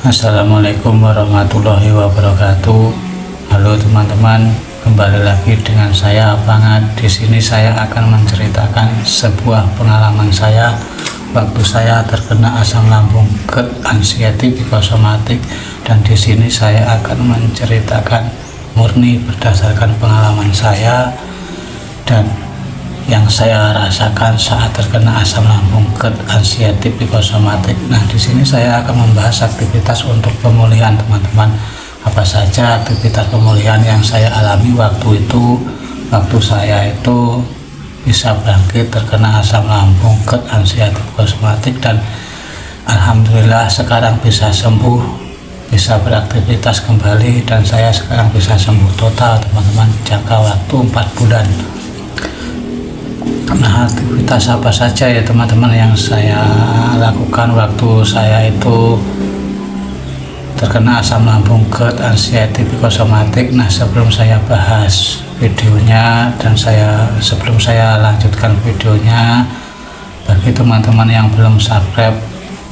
Assalamualaikum warahmatullahi wabarakatuh. Halo teman-teman, kembali lagi dengan saya Pangat. Di sini saya akan menceritakan sebuah pengalaman saya waktu saya terkena asam lambung GERD anxiety psikosomatik, dan di sini saya akan menceritakan murni berdasarkan pengalaman saya dan yang saya rasakan saat terkena asam lambung GERD anxiety psikosomatik. Nah, di sini saya akan membahas aktivitas untuk pemulihan teman-teman. Apa saja aktivitas pemulihan yang saya alami waktu saya itu bisa bangkit terkena asam lambung GERD anxiety psikosomatik, dan alhamdulillah sekarang bisa sembuh, bisa beraktivitas kembali, dan saya sekarang bisa sembuh total teman-teman, jangka waktu 4 bulan. Nah, aktivitas apa saja ya teman-teman yang saya lakukan waktu saya itu terkena asam lambung GERD anxiety psikosomatik. Nah, sebelum saya bahas videonya dan sebelum saya lanjutkan videonya, bagi teman-teman yang belum subscribe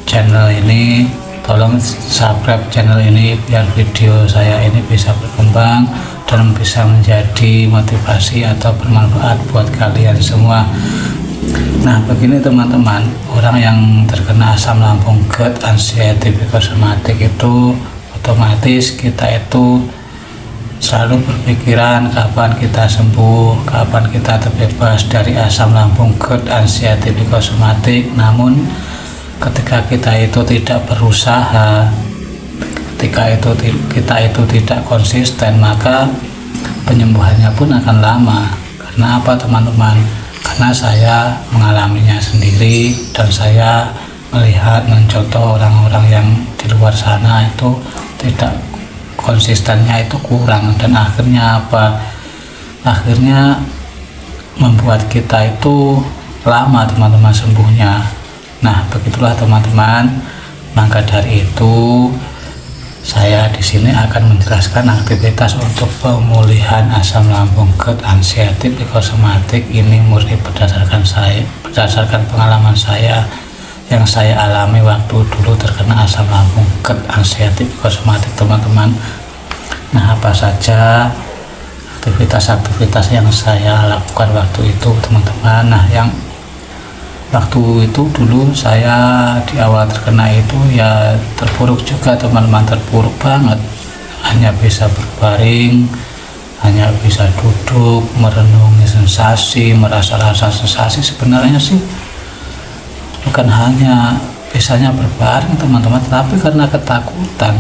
channel ini, tolong subscribe channel ini biar video saya ini bisa berkembang dan bisa menjadi motivasi atau bermanfaat buat kalian semua. Nah, begini teman-teman, orang yang terkena asam lambung GERD anxiety psikosomatik itu otomatis kita itu selalu berpikiran kapan kita sembuh, kapan kita terbebas dari asam lambung GERD anxiety psikosomatik. Namun ketika kita itu tidak berusaha, ketika kita itu tidak konsisten, maka penyembuhannya pun akan lama. Karena apa teman-teman? Karena saya mengalaminya sendiri, dan saya melihat mencontoh orang-orang yang di luar sana itu tidak konsistennya itu kurang, dan akhirnya apa? Akhirnya membuat kita itu lama teman-teman sembuhnya. Nah, begitulah teman-teman. Maka dari itu saya di sini akan menjelaskan aktivitas untuk pemulihan asam lambung GERD anxiety psikosomatik. Ini murni berdasarkan pengalaman saya yang saya alami waktu dulu terkena asam lambung GERD anxiety psikosomatik teman-teman. Nah, apa saja aktivitas-aktivitas yang saya lakukan waktu itu teman-teman? Nah, yang waktu itu dulu saya di awal terkena itu ya terpuruk juga teman-teman, terpuruk banget. Hanya bisa berbaring, hanya bisa duduk, merenungi sensasi, merasa-rasa sensasi. Sebenarnya sih bukan hanya bisanya berbaring teman-teman, tapi karena ketakutan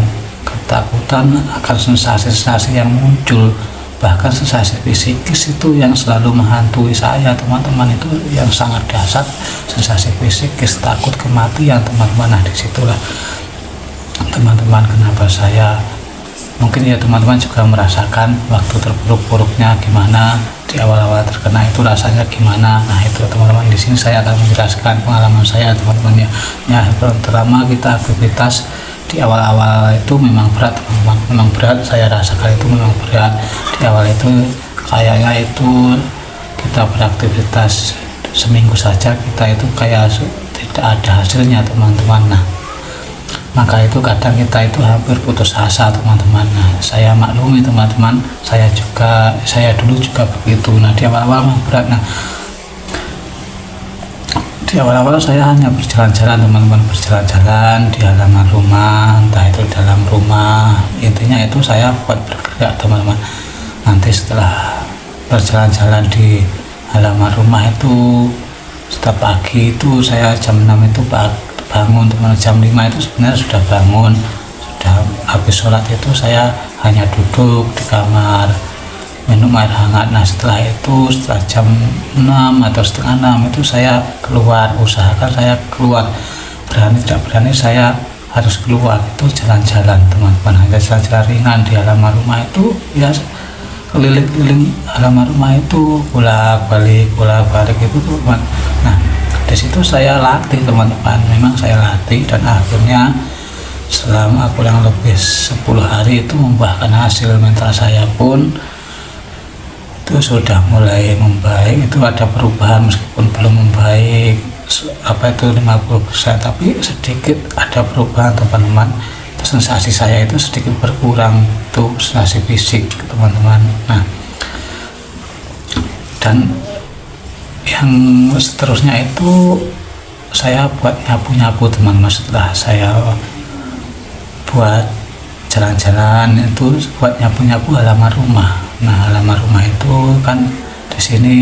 akan sensasi-sensasi yang muncul. Bahkan sensasi fisikis itu yang selalu menghantui saya teman-teman, itu yang sangat dahsyat, sensasi fisikis, takut kematian teman-teman. Nah, disitulah teman-teman kenapa saya, mungkin ya teman-teman juga merasakan waktu terpuruk-puruknya gimana, di awal-awal terkena itu rasanya gimana. Nah, itu teman-teman, di sini saya akan menjelaskan pengalaman saya teman-teman ya. Ya, terutama kita aktivitas di awal-awal itu memang berat teman-teman, memang berat. Saya rasakan itu memang berat di awal itu. Kayaknya itu kita beraktivitas seminggu saja kita itu kayak tidak ada hasilnya teman-teman. Nah, maka itu kadang kita itu hampir putus asa teman-teman. Nah, saya maklumi teman-teman, saya dulu juga begitu. Nah, di awal-awal memang berat. Nah, di awal-awal saya hanya berjalan-jalan teman-teman, berjalan-jalan di halaman rumah, entah itu dalam rumah. Intinya itu saya buat bergerak teman-teman. Nanti setelah berjalan-jalan di halaman rumah itu, setiap pagi itu saya jam 6 itu bangun teman-teman. Jam 5 itu sebenarnya sudah bangun, sudah habis sholat itu saya hanya duduk di kamar minum air hangat. Nah, setelah jam 6 atau setengah 6 itu saya keluar, usahakan saya keluar, berani tidak berani saya harus keluar, itu jalan-jalan teman-teman. Hanya jalan-jalan ringan di halaman rumah itu, ya keliling-keliling halaman rumah itu, bolak-balik itu teman. Nah, di situ saya latih teman-teman, memang saya latih, dan akhirnya selama kurang lebih 10 hari itu membuahkan hasil. Mental saya pun itu sudah mulai membaik, itu ada perubahan meskipun belum membaik 50%, tapi sedikit ada perubahan teman-teman. sensasi saya itu sedikit berkurang, tuh sensasi fisik teman-teman. Nah, dan yang seterusnya itu saya buat nyapu-nyapu teman-teman. Setelah saya buat jalan-jalan itu buat nyapu-nyapu halaman rumah. Nah, halaman rumah itu kan di sini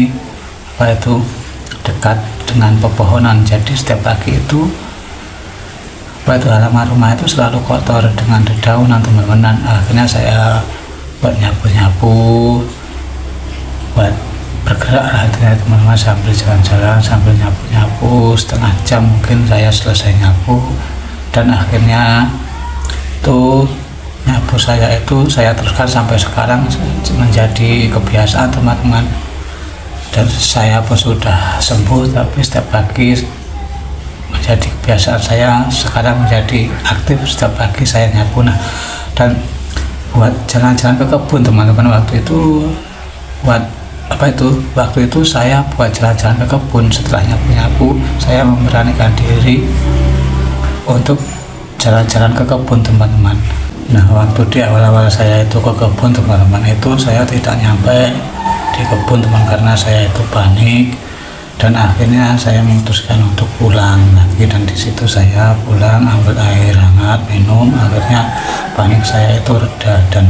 dekat dengan pepohonan, jadi setiap pagi itu halaman rumah itu selalu kotor dengan dedaunan teman-teman. Akhirnya saya buat nyapu-nyapu, buat bergerak lah teman-teman, sambil jalan-jalan sambil nyapu-nyapu. Setengah jam mungkin saya selesai nyapu, dan akhirnya tuh nyapu saya itu saya teruskan sampai sekarang menjadi kebiasaan teman-teman, dan saya pun sudah sembuh. Tapi setiap pagi menjadi kebiasaan saya, sekarang menjadi aktif, setiap pagi saya nyapu. Nah, dan buat jalan-jalan ke kebun teman-teman, waktu itu saya buat jalan-jalan ke kebun. Setelah nyapu-nyapu, saya memberanikan diri untuk jalan-jalan ke kebun teman-teman. Nah, waktu di awal-awal saya itu ke kebun teman-teman, itu saya tidak nyampe di kebun teman, karena saya itu panik, dan akhirnya saya memutuskan untuk pulang lagi. Dan di situ saya pulang, ambil air hangat, minum, akhirnya panik saya itu reda. Dan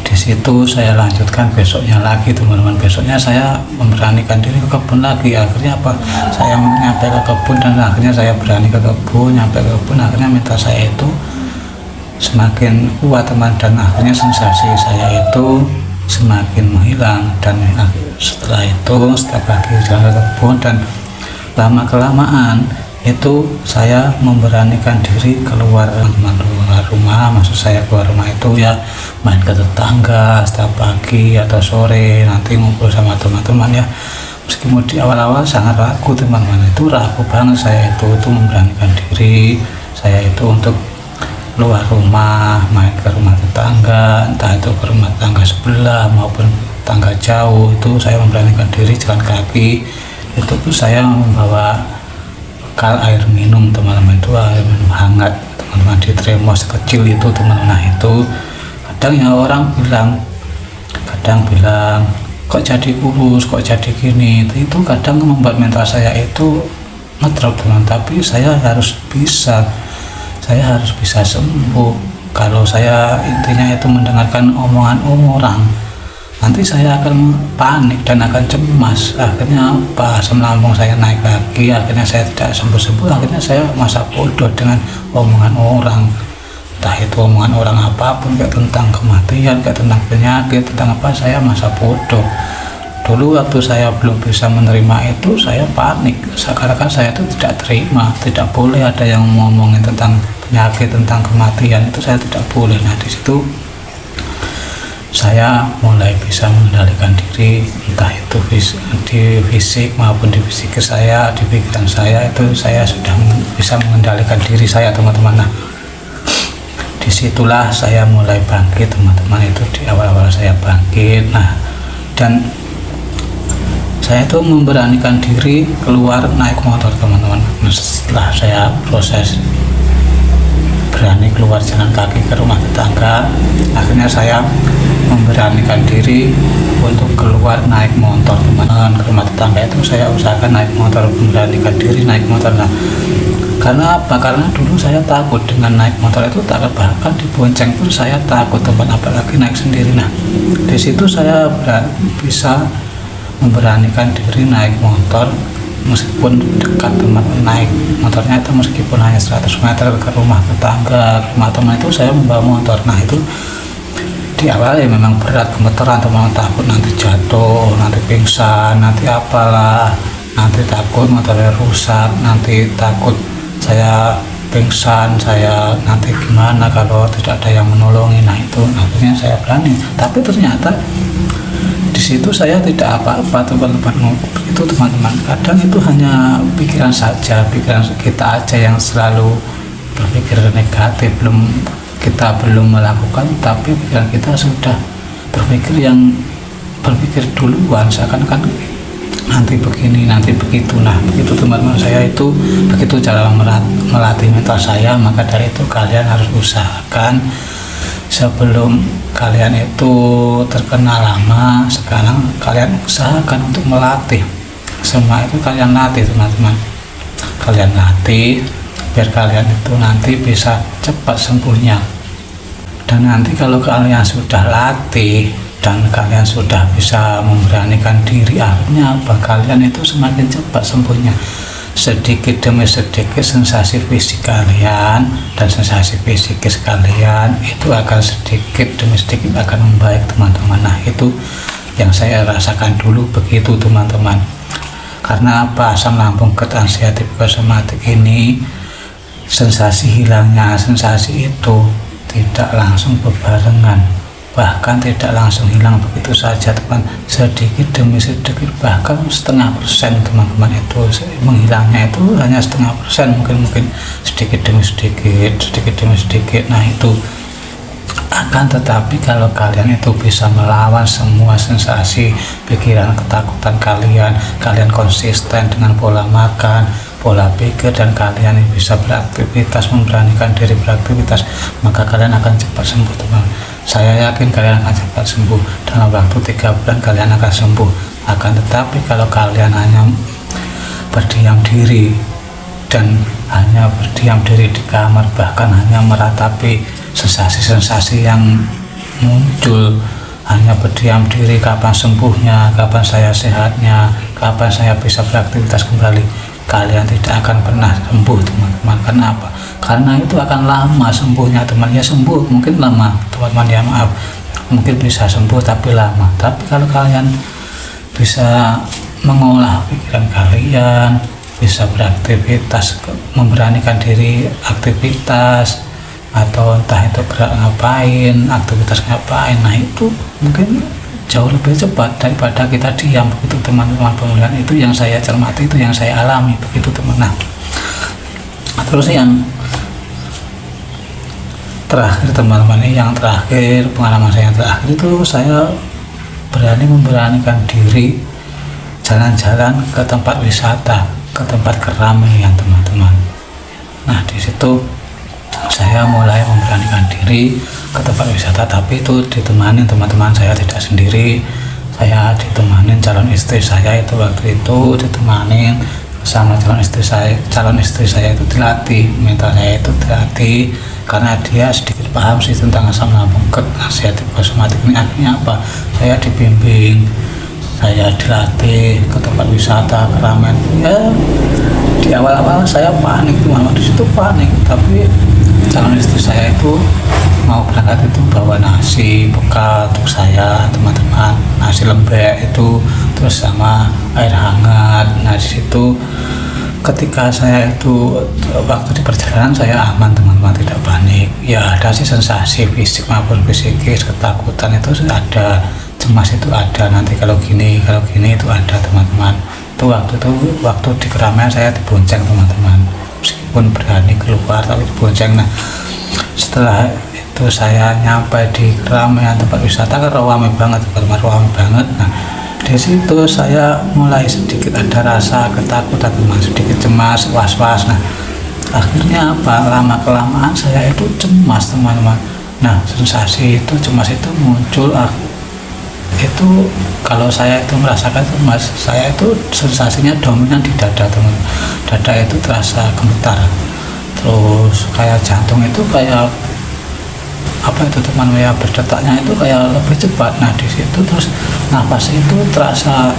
di situ saya lanjutkan besoknya lagi teman-teman. Besoknya saya memberanikan diri ke kebun lagi. Akhirnya saya nyampe ke kebun, dan akhirnya saya berani ke kebun. Nyampe ke kebun, akhirnya mental saya itu semakin kuat teman, dan akhirnya sensasi saya itu semakin menghilang. Dan setelah itu setiap pagi jalan ke kebun, dan lama kelamaan itu saya memberanikan diri keluar rumah. Maksud saya keluar rumah itu ya main ke tetangga setiap pagi atau sore, nanti ngumpul sama teman-teman ya. Meskipun di awal-awal sangat ragu teman-teman, itu ragu banget saya itu memberanikan diri saya itu untuk keluar rumah, main ke rumah tetangga, entah itu ke rumah tetangga sebelah maupun tetangga jauh. Itu saya memberanikan diri jalan kaki. Itu pun saya membawa bekal air minum teman-teman, itu air minum hangat teman-teman, di termos kecil itu teman-teman. Nah, itu kadang ya orang kadang bilang kok jadi kurus, kok jadi gini. Itu kadang membuat mental saya itu ngedrop teman, tapi saya harus bisa sembuh. Kalau saya intinya itu mendengarkan omongan orang, nanti saya akan panik dan akan cemas. Akhirnya asam lambung saya naik lagi, akhirnya saya tidak sembuh-sembuh. Akhirnya saya masa bodoh dengan omongan orang, entah itu omongan orang apapun, kayak tentang kematian, kayak tentang penyakit, tentang apa, saya masa bodoh. Dulu waktu saya belum bisa menerima itu, saya panik. Sekarang saya itu tidak terima, tidak boleh ada yang ngomongin tentang penyakit, tentang kematian, itu saya tidak boleh. Nah, di situ saya mulai bisa mengendalikan diri, entah itu di fisik maupun di psikis saya, di pikiran saya, itu saya sudah bisa mengendalikan diri saya teman-teman. Nah, disitulah saya mulai bangkit teman-teman, itu di awal-awal saya bangkit. Nah, dan saya itu memberanikan diri keluar naik motor teman-teman. Nah, setelah saya proses berani keluar jalan kaki ke rumah tetangga, akhirnya saya memberanikan diri untuk keluar naik motor teman-teman. Ke rumah tetangga itu saya usahakan naik motor, memberanikan diri naik motor. Nah, karena apa? Karena dulu saya takut dengan naik motor itu, takut, bahkan dibonceng pun saya takut teman, apalagi naik sendiri. Nah, di situ saya bisa memberanikan diri naik motor, meskipun dekat teman, naik motornya itu meskipun hanya 100 meter ke rumah tetangga, ke rumah teman, itu saya membawa motor. Nah, itu di awal ya memang berat, gemeteran teman, takut nanti jatuh, nanti pingsan, nanti apalah, nanti takut motornya rusak, nanti takut saya pingsan, saya nanti gimana kalau tidak ada yang menolongi. Nah, itu akhirnya saya berani, tapi ternyata di situ saya tidak apa-apa teman-teman. Itu teman-teman, kadang itu hanya pikiran saja, pikiran kita aja yang selalu berpikir negatif. Kita belum melakukan, tapi pikiran kita sudah berpikir duluan, seakan-akan nanti begini, nanti begitu. Nah, begitu teman-teman saya itu, begitu cara melatih mental saya. Maka dari itu kalian harus usahakan sebelum kalian itu terkenal lama, sekarang kalian usahakan untuk melatih. Semua itu kalian latih teman-teman, kalian latih biar kalian itu nanti bisa cepat sembuhnya. Dan nanti kalau kalian sudah latih dan kalian sudah bisa memberanikan diri, akhirnya apa? Kalian itu semakin cepat sembuhnya. Sedikit demi sedikit sensasi fisik kalian dan sensasi psikis kalian itu akan sedikit demi sedikit akan membaik teman-teman. Nah, itu yang saya rasakan dulu begitu teman-teman. Karena apa? Asam lambung GERD anxiety psikosomatik ini, sensasi hilangnya sensasi itu tidak langsung berbarengan, bahkan tidak langsung hilang begitu saja teman, sedikit demi sedikit, bahkan 0,5% teman-teman. Itu menghilangnya itu hanya 0,5%, mungkin sedikit demi sedikit. Nah, itu akan tetapi kalau kalian itu bisa melawan semua sensasi, pikiran, ketakutan kalian konsisten dengan pola makan, pola pikir, dan kalian bisa beraktivitas, memberanikan diri beraktivitas, maka kalian akan cepat sembuh teman. Saya yakin kalian akan cepat sembuh. Dalam waktu 3 bulan kalian akan sembuh. Akan tetapi kalau kalian hanya berdiam diri dan hanya berdiam diri di kamar, bahkan hanya meratapi sensasi-sensasi yang muncul, hanya berdiam diri kapan sembuhnya, kapan saya sehatnya, kapan saya bisa beraktivitas kembali, kalian tidak akan pernah sembuh teman-teman. Karena apa? Karena itu akan lama sembuhnya teman. Ya sembuh mungkin lama teman-teman, ya maaf, mungkin bisa sembuh tapi lama. Tapi kalau kalian bisa mengolah pikiran kalian, bisa beraktivitas, memberanikan diri aktivitas, atau entah itu gerak ngapain, aktivitas ngapain, nah itu mungkin jauh lebih cepat daripada kita diam begitu teman-teman. Pemulihan itu yang saya cermati, itu yang saya alami begitu teman. Nah, terus yang terakhir teman-teman, ini yang terakhir, pengalaman saya yang terakhir itu saya memberanikan diri jalan-jalan ke tempat wisata, ke tempat keramaian teman-teman. Nah, di situ saya mulai memberanikan diri ke tempat wisata, tapi itu ditemani teman-teman, saya tidak sendiri, saya ditemani calon istri saya. Itu waktu itu ditemani sama calon istri saya itu dilatih, mental saya itu dilatih karena dia sedikit paham sih tentang asam lambung GERD anxiety psikosomatik ini. Akhirnya apa? Saya dibimbing, saya dilatih ke tempat wisata keramaian. Ya di awal-awal saya panik teman-teman, di situ panik, tapi calon istri saya itu mau berangkat itu bawa nasi bekal untuk saya teman-teman, nasi lembek itu, terus sama air hangat. Nah, di situ ketika saya itu waktu di perjalanan saya aman teman-teman, tidak panik. Ya ada sih sensasi fisik maupun psikis, ketakutan itu ada, cemas itu ada, nanti kalau gini itu ada teman-teman. Itu waktu di keramaian saya dibonceng teman-teman, meskipun berani keluar tapi dibonceng. Nah, setelah itu saya nyampe di keramaian tempat wisata, kan ramai banget teman-teman, ramai banget. Nah, di situ saya mulai sedikit ada rasa ketakutan teman, sedikit cemas, was-was. Nah, akhirnya apa? Lama kelamaan saya itu cemas teman-teman. Nah, sensasi itu cemas itu muncul. Itu kalau saya itu merasakan cemas, saya itu sensasinya dominan di dada teman. Dada itu terasa gemetar, terus kayak jantung itu kayak apa itu teman, ya berdetaknya itu kayak lebih cepat. Nah, di situ terus napas itu terasa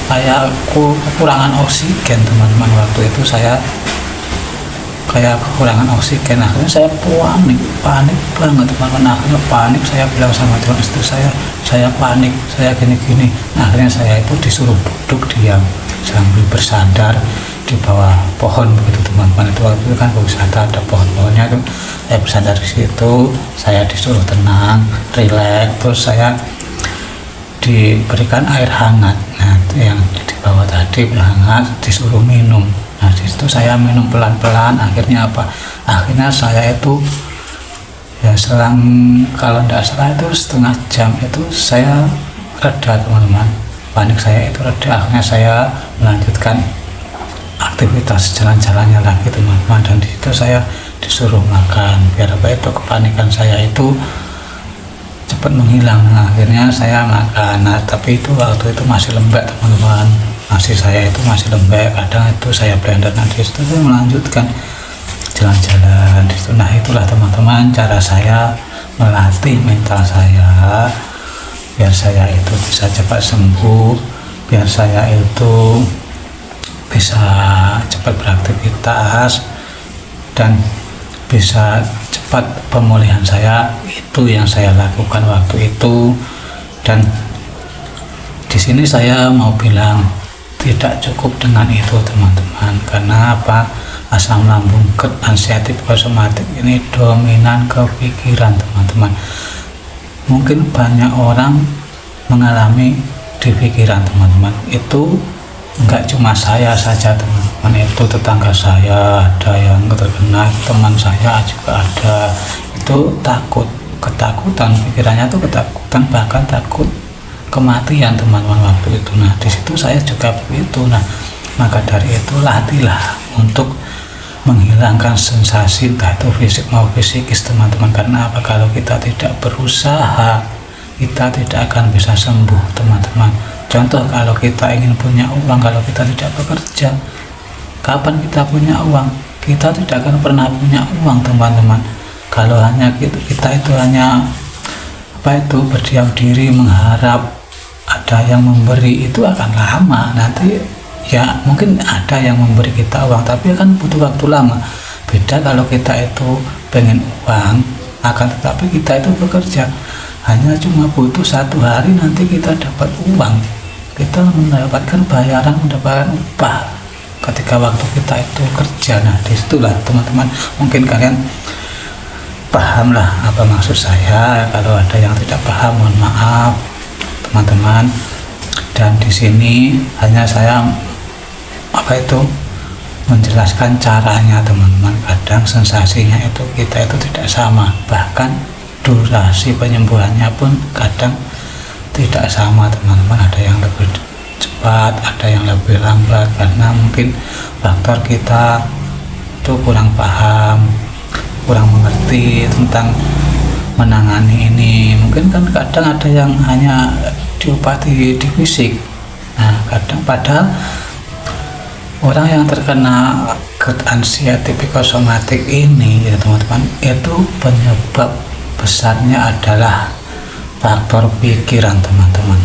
kayak kekurangan oksigen teman-teman. Waktu itu saya kayak kekurangan oksigen. Akhirnya saya panik banget teman-teman. Akhirnya panik, saya bilang sama calon istri saya panik, saya gini-gini. Nah, akhirnya saya itu disuruh duduk diam sambil bersandar di bawah pohon begitu teman-teman. Itu waktu itu kan wisata ada pohon-pohonnya itu, saya bersandar di situ, saya disuruh tenang, rileks, terus saya diberikan air hangat. Nah, itu yang di bawah tadi hangat, disuruh minum. Nah, di situ saya minum pelan-pelan. Akhirnya apa? Akhirnya saya itu ya selang, kalau tidak salah itu setengah jam itu saya reda teman-teman. panik saya itu reda. Akhirnya saya melanjutkan aktivitas jalan-jalannya lagi teman-teman, dan di situ saya disuruh makan biar apa itu kepanikan saya itu cepat menghilang. Nah, akhirnya saya makan. Nah, tapi itu waktu itu masih lembek teman-teman, saya itu masih lembek. Kadang itu saya blender. Nanti itu saya melanjutkan jalan-jalan di situ. Nah, itulah teman-teman cara saya melatih mental saya biar saya itu bisa cepat sembuh, biar saya itu bisa cepat beraktivitas dan bisa cepat pemulihan saya. Itu yang saya lakukan waktu itu. Dan di sini saya mau bilang tidak cukup dengan itu teman-teman. Karena apa? Asam lambung, GERD, anxiety psikosomatik ini dominan ke pikiran teman-teman. Mungkin banyak orang mengalami di pikiran teman-teman. Itu enggak cuma saya saja teman-teman, itu tetangga saya ada yang terkena, teman saya juga ada. Itu ketakutan, pikirannya itu ketakutan, bahkan takut kematian teman-teman waktu itu. Nah, di situ saya juga begitu. Nah, maka dari itu latihlah untuk menghilangkan sensasi, entah itu fisik mau psikis teman-teman. Karena apa? Kalau kita tidak berusaha, kita tidak akan bisa sembuh teman-teman. Contoh, kalau kita ingin punya uang, kalau kita tidak bekerja, kapan kita punya uang? Kita tidak akan pernah punya uang teman-teman. Kalau hanya kita itu hanya berdiam diri mengharap ada yang memberi, itu akan lama. Nanti ya mungkin ada yang memberi kita uang, tapi akan butuh waktu lama. Beda kalau kita itu pengen uang, akan tetapi kita itu bekerja, hanya cuma butuh 1 hari nanti kita dapat uang, kita mendapatkan bayaran, mendapatkan upah ketika waktu kita itu kerja. Nah, disitulah teman-teman, mungkin kalian pahamlah apa maksud saya. Kalau ada yang tidak paham, mohon maaf teman-teman. Dan di sini hanya saya menjelaskan caranya teman-teman. Kadang sensasinya itu kita itu tidak sama, bahkan durasi penyembuhannya pun kadang tidak sama teman-teman. Ada yang lebih cepat, ada yang lebih lambat, karena mungkin faktor kita itu kurang paham, kurang mengerti tentang menangani ini. Mungkin kan kadang ada yang hanya diobati di fisik. Nah, kadang padahal orang yang terkena GERD, anxiety psikosomatik ini ya teman-teman, itu penyebab besarnya adalah faktor pikiran teman-teman.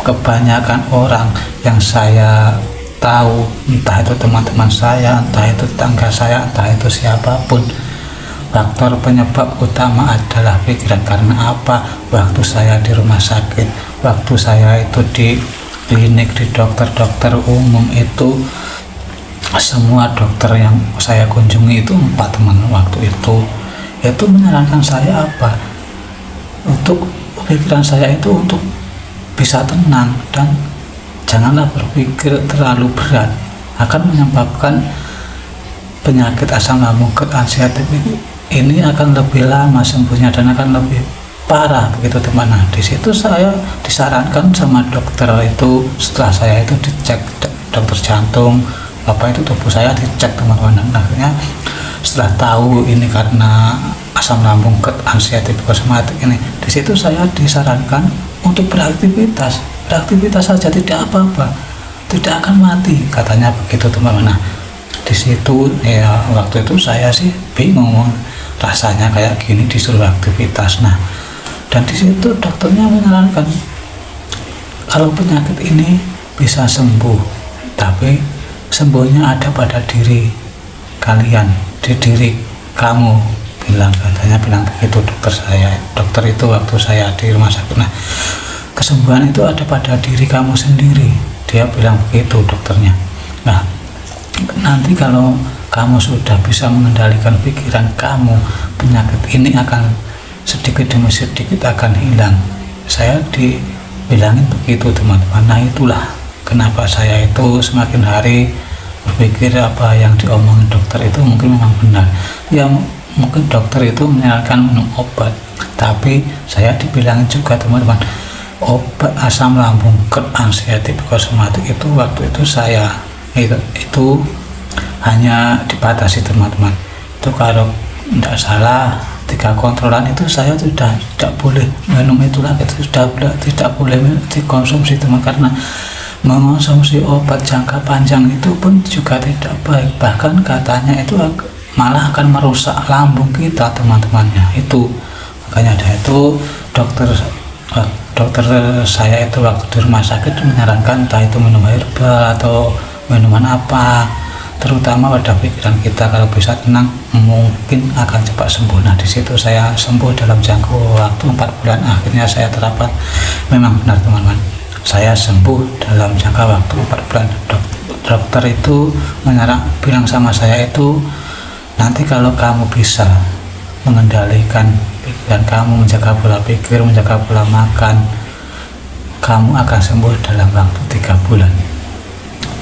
Kebanyakan orang yang saya tahu, entah itu teman-teman saya, entah itu tetangga saya, entah itu siapapun, faktor penyebab utama adalah pikiran. Karena apa? Waktu saya di rumah sakit, waktu saya itu di klinik, di dokter umum, itu semua dokter yang saya kunjungi itu 4 teman waktu itu menyarankan saya apa? Untuk pikiran saya itu untuk bisa tenang dan janganlah berpikir terlalu berat, akan menyebabkan penyakit asam lambung, GERD, anxiety ini akan lebih lama sembuhnya dan akan lebih parah begitu teman. Nah, di situ saya disarankan sama dokter itu, setelah saya itu dicek dokter jantung, tubuh saya dicek teman-teman. Dan akhirnya setelah tahu ini karena asam lambung, GERD, anxiety psikosomatik ini, di situ saya disarankan untuk beraktivitas saja, tidak apa-apa, tidak akan mati, katanya begitu teman-teman. Nah, di situ ya waktu itu saya sih bingung, rasanya kayak gini disuruh aktivitas. Nah, dan di situ dokternya menyarankan kalau penyakit ini bisa sembuh, tapi sembuhnya ada pada diri kalian, di diri kamu, katanya bilang begitu dokter itu waktu saya di rumah sakit. Nah, kesembuhan itu ada pada diri kamu sendiri, dia bilang begitu dokternya. Nah, nanti kalau kamu sudah bisa mengendalikan pikiran kamu, penyakit ini akan sedikit demi sedikit akan hilang. Saya dibilangin begitu teman-teman. Nah, itulah kenapa saya itu semakin hari berpikir apa yang diomongin dokter itu mungkin memang benar. Ya mungkin dokter itu menyarankan minum obat, tapi saya dibilangin juga teman-teman, obat asam lambung GERD anxiety psikosomatik itu waktu itu saya itu hanya dibatasi teman-teman. Itu kalau tidak salah 3 kontrolan itu saya sudah tidak boleh minum itu lagi, itu sudah tidak boleh dikonsumsi teman, karena mengonsumsi obat jangka panjang itu pun juga tidak baik, bahkan katanya itu malah akan merusak lambung kita teman-temannya. Itu makanya ada itu dokter saya itu waktu di rumah sakit menyarankan entah itu minum herbal atau minuman apa, terutama pada pikiran kita kalau bisa tenang mungkin akan cepat sembuh. Nah di situ saya sembuh dalam jangka waktu 4 bulan. Akhirnya saya terapkan, memang benar teman-teman, saya sembuh dalam jangka waktu 4 bulan. Dokter itu bilang sama saya itu, nanti kalau kamu bisa mengendalikan pikiran kamu, menjaga pola pikir, menjaga pola makan, kamu akan sembuh dalam waktu 3 bulan.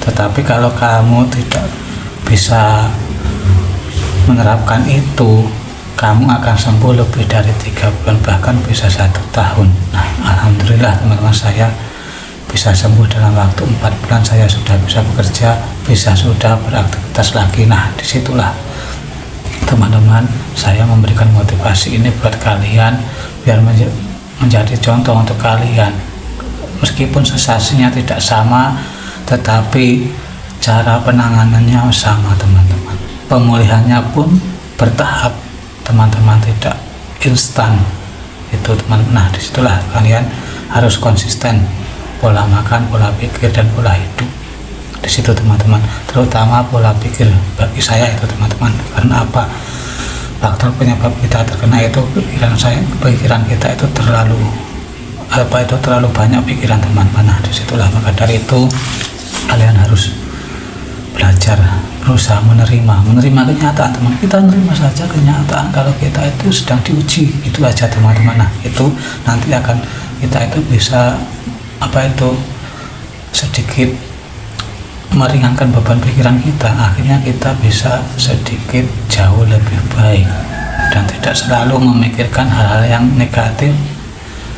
Tetapi kalau kamu tidak bisa menerapkan itu, kamu akan sembuh lebih dari 3 bulan, bahkan bisa 1 tahun. Nah alhamdulillah teman-teman, saya bisa sembuh dalam waktu 4 bulan. Saya sudah bisa bekerja, sudah beraktivitas lagi. Nah disitulah teman-teman saya memberikan motivasi ini buat kalian, biar menjadi contoh untuk kalian. Meskipun sensasinya tidak sama, tetapi cara penanganannya sama teman-teman. Pemulihannya pun bertahap teman-teman, tidak instan itu teman-teman. Nah disitulah kalian harus konsisten, pola makan, pola pikir, dan pola hidup. Di situ teman-teman, terutama pola pikir bagi saya itu teman-teman. Karena apa? Faktor penyebab kita terkena itu pikiran kita itu terlalu banyak pikiran teman-teman. Nah disitulah, maka dari itu kalian harus belajar, berusaha menerima kenyataan teman. Kita menerima saja kenyataan kalau kita itu sedang diuji, itu aja teman-teman. Nah itu nanti akan kita itu bisa sedikit meringankan beban pikiran kita. Akhirnya kita bisa sedikit jauh lebih baik dan tidak selalu memikirkan hal-hal yang negatif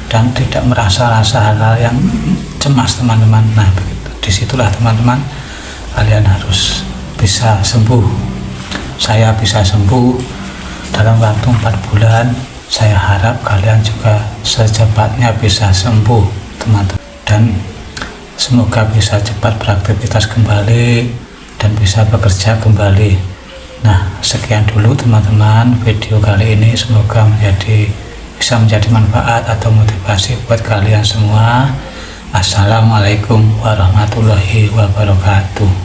dan tidak merasa-rasa hal-hal yang cemas teman-teman. Nah disitulah teman-teman kalian harus bisa sembuh. Saya bisa sembuh dalam waktu 4 bulan. Saya harap kalian juga secepatnya bisa sembuh teman-teman, dan semoga bisa cepat beraktivitas kembali dan bisa bekerja kembali. Nah sekian dulu teman-teman video kali ini, semoga bisa menjadi manfaat atau motivasi buat kalian semua. Assalamualaikum warahmatullahi wabarakatuh.